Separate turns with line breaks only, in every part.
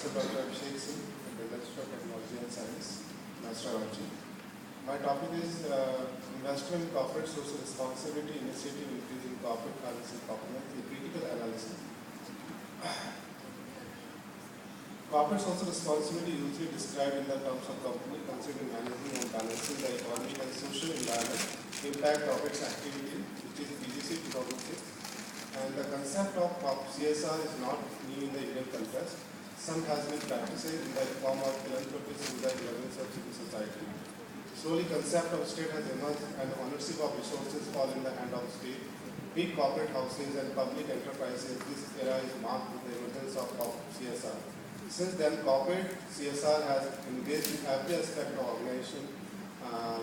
Professor Dr. Abhishek Singh, Minister of Technology and Science, Master Ranchi. My topic is Investor in Corporate Social Responsibility Initiative Increasing Corporate Financial Compliance, a critical analysis. Corporate social responsibility usually described in the terms of company considering managing and balancing the economic and social environment impact of its activity, which is PGC 2006. And the concept of CSR is not new in the Indian context. Some has been practiced in the form of philanthropy in the levels of civil society. Slowly, concept of state has emerged and ownership of resources fall in the hand of state. Big corporate houses and public enterprises, this era is marked with the emergence of CSR. Since then, corporate CSR has engaged in every aspect of organization,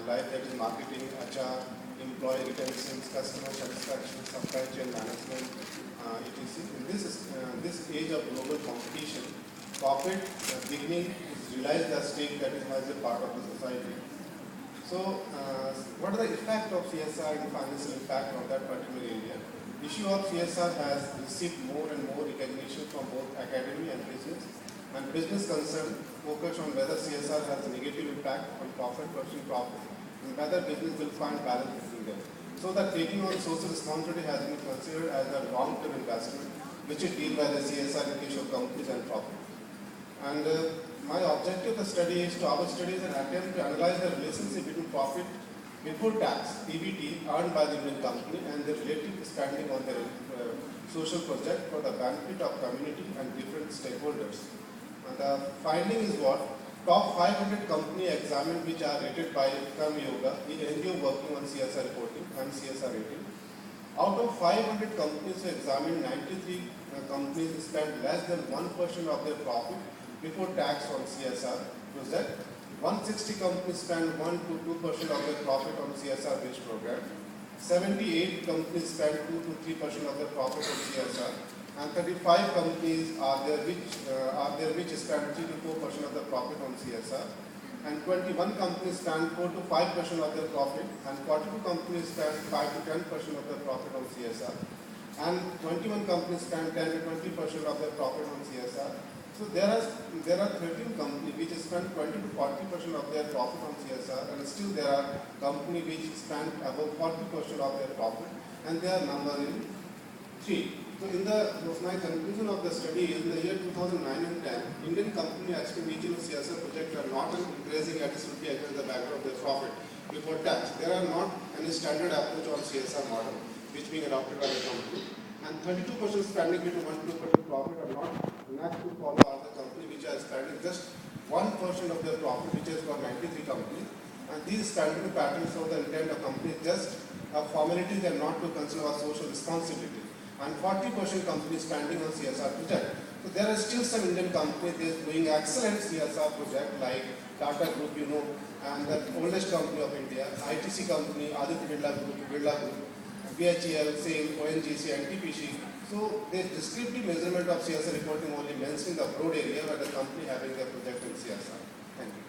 like that is marketing, HR, employee retention, customer satisfaction, supply chain management, etc. In this age of global competition, corporate beginning is realized as stake that is as a part of the society. So, what are the effect of CSR and financial impact on that particular area? Issue of CSR has received more and more recognition from both academy and business. And business concern focus on whether CSR has a negative impact on profit versus profit, and whether business will find balance between them. So that taking on social responsibility has been considered as a long-term investment, which is deal by the CSR in case of companies and profit. And my objective of the study is to our study is an attempt to analyze the relationship between profit before tax, PBT, earned by the Indian company and the relative spending on their social project for the benefit of community and different stakeholders. And the finding is what? Top 500 company examined which are rated by Karma Yoga, the NGO working on CSR reporting and CSR rating. Out of 500 companies examined, 93 companies spent less than 1% of their profit before tax on CSR project. 160 companies spent 1 to 2% of their profit on CSR based program. 78 companies spent 2 to 3% of their profit on CSR. And 35 companies are there which spend 3 to 4% of the profit on CSR, and 21 companies spend 4 to 5% of their profit, and 42 companies spend 5 to 10% of their profit on CSR, and 21 companies spend 10 to 20% of their profit on CSR. So there are 13 companies which spend 20 to 40% of their profit on CSR, and still there are companies which spend about 40% of their profit, and they are numbered in 3. So my conclusion of the study is in the year 2009 and 10, Indian company expenditure on CSR projects are not increasing at against the background of their profit before tax. There are not any standard approach on CSR model which being adopted by the company, and 32% spending between 1 to 2% profit are not enough to follow other company which are spending just 1% of their profit, which is for 93 companies. And these spending patterns of the intent of companies just formalities and not to consider our social responsibility. And 40% companies spending on CSR project. So there are still some Indian companies doing excellent CSR project like Tata Group, and the oldest company of India, ITC company, Aditya Birla Group, BHEL, SAIL, ONGC, NTPC. So the descriptive measurement of CSR reporting only mentioned the broad area where the company having their project in CSR. Thank you.